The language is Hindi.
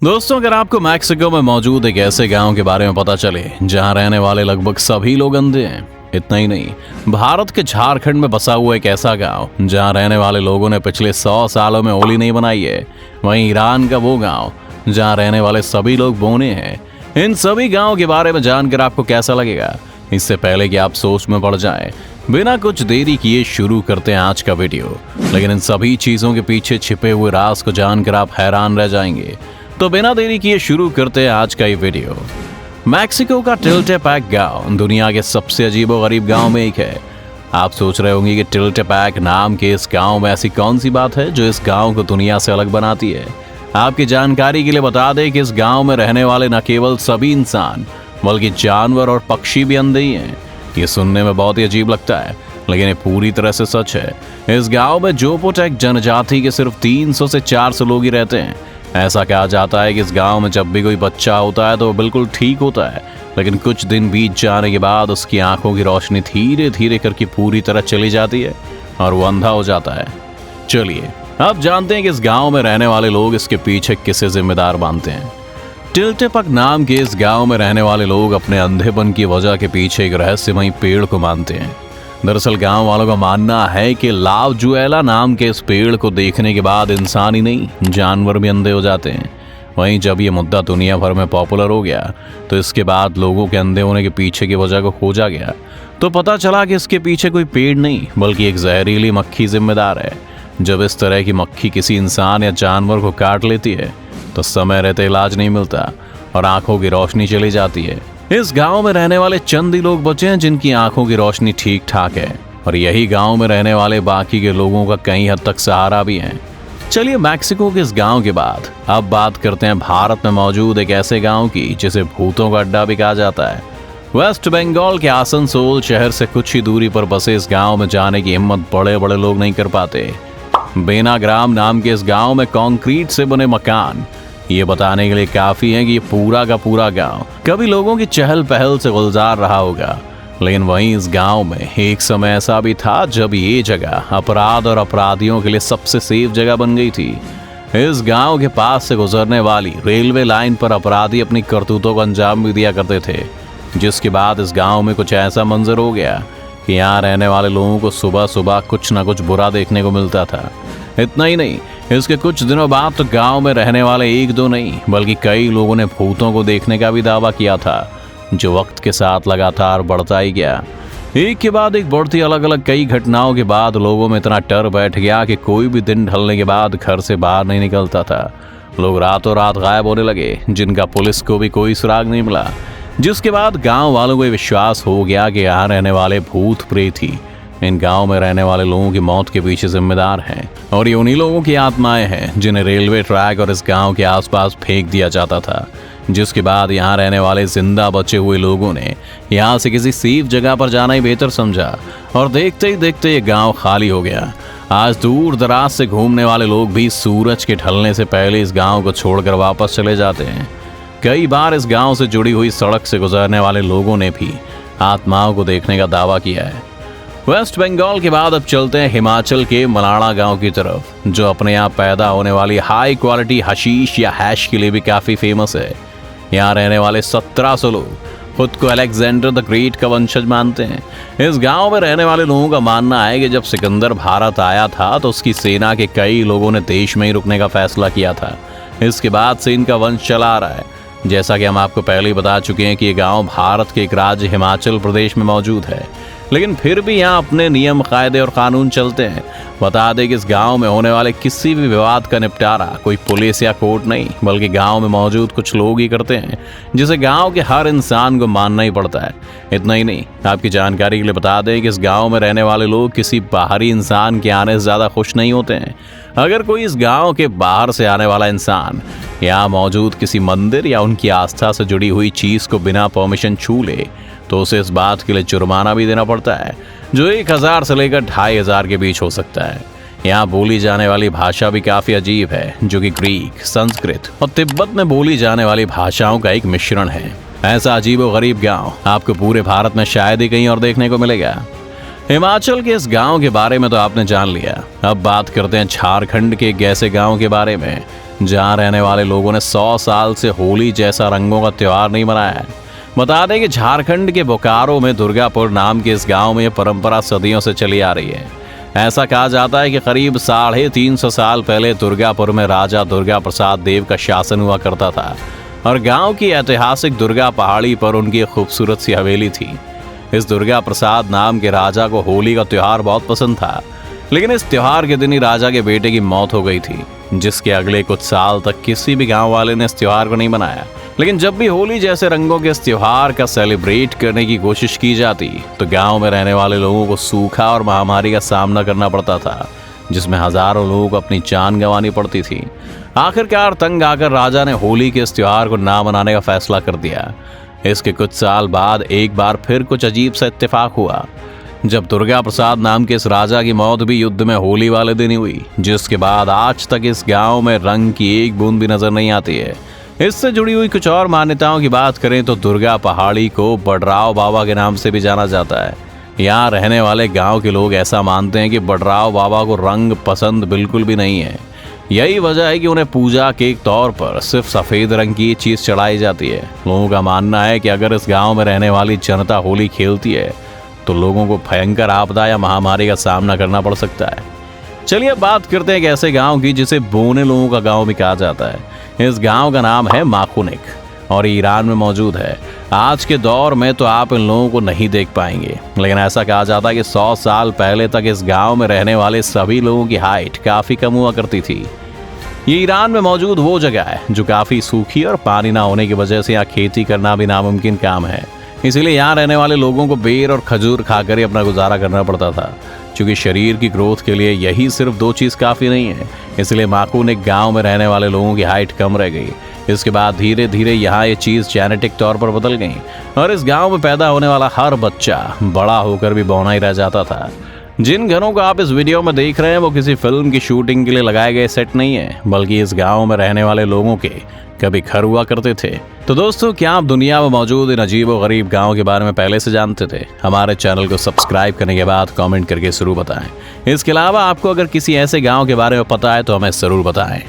दोस्तों, अगर आपको मैक्सिको में मौजूद एक ऐसे गांव के बारे में पता चले जहां रहने वाले लगभग सभी लोग अंधे हैं, इतना ही नहीं, भारत के झारखंड में बसा हुआ एक ऐसा गांव जहां रहने वाले लोगों ने पिछले 100 सालों में होली नहीं बनाई है, वहीं ईरान का वो गांव जहां रहने वाले सभी लोग बोने हैं, इन सभी गाँव के बारे में जानकर आपको कैसा लगेगा? इससे पहले कि आप सोच में पड़ जाएं, बिना कुछ देरी किए शुरू करते हैं आज का वीडियो। लेकिन इन सभी चीजों के पीछे छिपे हुए राज को जानकर आप हैरान रह जाएंगे। तो बिना देरी किए शुरू करते हैं आज का ये वीडियो। मैक्सिको का टिल्टेपैक गांव दुनिया के सबसे अजीबोगरीब गांव में एक है। आप सोच रहे होंगे कि टिल्टेपैक नाम के इस गांव में ऐसी कौन सी बात है जो इस गांव को दुनिया से अलग बनाती है। आपकी जानकारी के लिए बता दें कि इस गांव में रहने वाले न केवल सभी इंसान बल्कि जानवर और पक्षी भी अंधे ही हैं। ये सुनने में बहुत ही अजीब लगता है, लेकिन ये पूरी तरह से सच है। इस गांव में जोपोटेक जनजाति के सिर्फ 300 से 400 लोग ही रहते हैं। ऐसा कहा जाता है कि इस गांव में जब भी कोई बच्चा होता है तो वो बिल्कुल ठीक होता है, लेकिन कुछ दिन बीत जाने के बाद उसकी आंखों की रोशनी धीरे धीरे करके पूरी तरह चली जाती है और वो अंधा हो जाता है। चलिए अब जानते हैं कि इस गांव में रहने वाले लोग इसके पीछे किसे जिम्मेदार मानते हैं। टिल्टेपैक नाम के इस गांव में रहने वाले लोग अपने अंधेपन की वजह के पीछे एक रहस्यमयी पेड़ को मानते हैं। दरअसल गांव वालों का मानना है कि लावजुएला नाम के इस पेड़ को देखने के बाद इंसान ही नहीं, जानवर भी अंधे हो जाते हैं। वहीं जब ये मुद्दा दुनिया भर में पॉपुलर हो गया तो इसके बाद लोगों के अंधे होने के पीछे की वजह को खोजा गया तो पता चला कि इसके पीछे कोई पेड़ नहीं बल्कि एक जहरीली मक्खी जिम्मेदार है। जब इस तरह की मक्खी किसी इंसान या जानवर को काट लेती है तो समय रहते इलाज नहीं मिलता और आंखों की रोशनी चली जाती है। इस गांव में रहने वाले चंद ही लोग बचे हैं जिनकी आंखों की रोशनी ठीक ठाक है, और यही गांव में रहने वाले बाकी के लोगों का कई हद तक सहारा भी है। चलिए मैक्सिको के इस गांव के बाद अब बात करते हैं भारत में मौजूद एक ऐसे गांव की जिसे भूतों का अड्डा भी कहा जाता है। वेस्ट बंगाल के आसनसोल शहर से कुछ ही दूरी पर बसे इस गांव में जाने की हिम्मत बड़े बड़े लोग नहीं कर पाते। बेनाग्राम नाम के इस गांव में कंक्रीट से बने मकान ये बताने के लिए काफी है कि ये पूरा का पूरा गांव कभी लोगों की चहल पहल से गुलजार रहा होगा। लेकिन वहीं इस गांव में एक समय ऐसा भी था जब ये जगह अपराध और अपराधियों के लिए सबसे सेफ जगह बन गई थी। इस गांव के पास से गुजरने वाली रेलवे लाइन पर अपराधी अपनी करतूतों का अंजाम भी दिया करते थे, जिसके बाद इस गांव में कुछ ऐसा मंजर हो गया कि यहाँ रहने वाले लोगों को सुबह सुबह कुछ ना कुछ बुरा देखने को मिलता था। इतना ही नहीं, इसके कुछ दिनों बाद तो गांव में रहने वाले एक दो नहीं बल्कि कई लोगों ने भूतों को देखने का भी दावा किया था, जो वक्त के साथ लगातार बढ़ता ही गया। एक के बाद एक बढ़ती अलग अलग कई घटनाओं के बाद लोगों में इतना डर बैठ गया कि कोई भी दिन ढलने के बाद घर से बाहर नहीं निकलता था। लोग रातों रात गायब होने लगे, जिनका पुलिस को भी कोई सुराग नहीं मिला, जिसके बाद गांव वालों को विश्वास हो गया कि यहाँ रहने वाले भूत प्रेत ही इन गांव में रहने वाले लोगों की मौत के पीछे जिम्मेदार हैं, और ये उन्हीं लोगों की आत्माएं हैं जिन्हें रेलवे ट्रैक और इस गांव के आसपास फेंक दिया जाता था। जिसके बाद यहाँ रहने वाले जिंदा बचे हुए लोगों ने यहाँ से किसी सेफ जगह पर जाना ही बेहतर समझा, और देखते ही देखते ये गांव खाली हो गया। आज दूर दराज से घूमने वाले लोग भी सूरज के ढलने से पहले इस गांव को छोड़कर वापस चले जाते हैं। कई बार इस गांव से जुड़ी हुई सड़क से गुजरने वाले लोगों ने भी आत्माओं को देखने का दावा किया है। वेस्ट बंगाल के बाद अब चलते हैं हिमाचल के मलाड़ा गांव की तरफ, जो अपने यहाँ पैदा होने वाली हाई क्वालिटी हशीश या हैश के लिए भी काफ़ी फेमस है। यहाँ रहने वाले 1700 लोग खुद को अलेक्जेंडर द ग्रेट का वंशज मानते हैं। इस गांव में रहने वाले लोगों का मानना है कि जब सिकंदर भारत आया था तो उसकी सेना के कई लोगों ने देश में ही रुकने का फैसला किया था। इसके बाद से इनका वंश चला आ रहा है। जैसा कि हम आपको पहले ही बता चुके हैं कि ये गांव भारत के एक राज्य हिमाचल प्रदेश में मौजूद है, लेकिन फिर भी यहाँ अपने नियम कायदे और कानून चलते हैं। बता दें कि इस गांव में होने वाले किसी भी विवाद का निपटारा कोई पुलिस या कोर्ट नहीं बल्कि गांव में मौजूद कुछ लोग ही करते हैं, जिसे गांव के हर इंसान को मानना ही पड़ता है। इतना ही नहीं, आपकी जानकारी के लिए बता दें कि इस गांव में रहने वाले लोग किसी बाहरी इंसान के आने से ज़्यादा खुश नहीं होते हैं। अगर कोई इस गांव के बाहर से आने वाला इंसान यहाँ मौजूद किसी मंदिर या उनकी आस्था से जुड़ी हुई चीज़ को बिना परमिशन छू ले तो उसे इस बात के लिए जुर्माना भी देना पड़ता है, जो 1000 से लेकर 2500 के बीच हो सकता है। यहाँ बोली जाने वाली भाषा भी काफ़ी अजीब है, जो कि ग्रीक, संस्कृत और तिब्बत में बोली जाने वाली भाषाओं का एक मिश्रण है। ऐसा अजीबोगरीब गांव आपको पूरे भारत में शायद ही कहीं और देखने को मिलेगा। हिमाचल के इस गांव के बारे में तो आपने जान लिया। अब बात करते हैं झारखंड के एक ऐसे गांव के बारे में जहां रहने वाले लोगों ने 100 साल से होली जैसा रंगों का त्योहार नहीं मनाया है। बता दें कि झारखंड के बोकारो में दुर्गापुर नाम के इस गांव में यह परंपरा सदियों से चली आ रही है। ऐसा कहा जाता है कि करीब 350 साल पहले दुर्गापुर में राजा दुर्गा प्रसाद देव का शासन हुआ करता था और गांव की ऐतिहासिक दुर्गा पहाड़ी पर उनकी एक खूबसूरत सी हवेली थी। इस दुर्गा प्रसाद नाम के राजा को होली का त्योहार बहुत पसंद था, लेकिन इस त्योहार के दिन ही राजा के बेटे की मौत हो गई थी, जिसके अगले कुछ साल तक किसी भी गांव वाले ने इस त्योहार को नहीं मनाया। लेकिन जब भी होली जैसे रंगों के इस त्योहार का सेलिब्रेट करने की कोशिश की जाती तो गांव में रहने वाले लोगों को सूखा और महामारी का सामना करना पड़ता था, जिसमें हजारों लोगों को अपनी जान गंवानी पड़ती थी। आखिरकार तंग आकर राजा ने होली के इस त्योहार को ना मनाने का फैसला कर दिया। इसके कुछ साल बाद एक बार फिर कुछ अजीब सा इत्तेफाक हुआ, जब दुर्गा प्रसाद नाम के इस राजा की मौत भी युद्ध में होली वाले दिन ही हुई, जिसके बाद आज तक इस गांव में रंग की एक बूंद भी नजर नहीं आती है। इससे जुड़ी हुई कुछ और मान्यताओं की बात करें तो दुर्गा पहाड़ी को बडराव बाबा के नाम से भी जाना जाता है। यहाँ रहने वाले गांव के लोग ऐसा मानते हैं कि बडराव बाबा को रंग पसंद बिल्कुल भी नहीं है। यही वजह है कि उन्हें पूजा के तौर पर सिर्फ सफेद रंग की चीज चढ़ाई जाती है। लोगों का मानना है कि अगर इस गांव में रहने वाली जनता होली खेलती है तो लोगों को भयंकर आपदा या महामारी का सामना करना पड़ सकता है। चलिए अब बात करते हैं एक ऐसे गांव की जिसे बोने लोगों का गांव भी कहा जाता है। इस गांव का नाम है माकुनिक और ईरान में मौजूद है। आज के दौर में तो आप इन लोगों को नहीं देख पाएंगे, लेकिन ऐसा कहा जाता है कि 100 साल पहले तक इस गांव में रहने वाले सभी लोगों की हाइट काफी कम हुआ करती थी। ये ईरान में मौजूद वो जगह है जो काफी सूखी और पानी ना होने की वजह से यहाँ खेती करना भी नामुमकिन काम है। इसीलिए यहाँ रहने वाले लोगों को बेर और खजूर खाकर ही अपना गुजारा करना पड़ता था, क्योंकि शरीर की ग्रोथ के लिए यही सिर्फ 2 चीज़ काफ़ी नहीं है। इसलिए माकुनिक गांव में रहने वाले लोगों की हाइट कम रह गई। इसके बाद धीरे धीरे यहाँ ये चीज़ जेनेटिक तौर पर बदल गई और इस गांव में पैदा होने वाला हर बच्चा बड़ा होकर भी बौना ही रह जाता था। जिन घरों को आप इस वीडियो में देख रहे हैं वो किसी फिल्म की शूटिंग के लिए लगाए गए सेट नहीं है, बल्कि इस गांव में रहने वाले लोगों के कभी घर हुआ करते थे। तो दोस्तों, क्या आप दुनिया में मौजूद इन अजीब और गरीब गांव के बारे में पहले से जानते थे? हमारे चैनल को सब्सक्राइब करने के बाद कमेंट करके जरूर बताएं। इसके अलावा आपको अगर किसी ऐसे गांव के बारे में पता है तो हमें जरूर बताएं।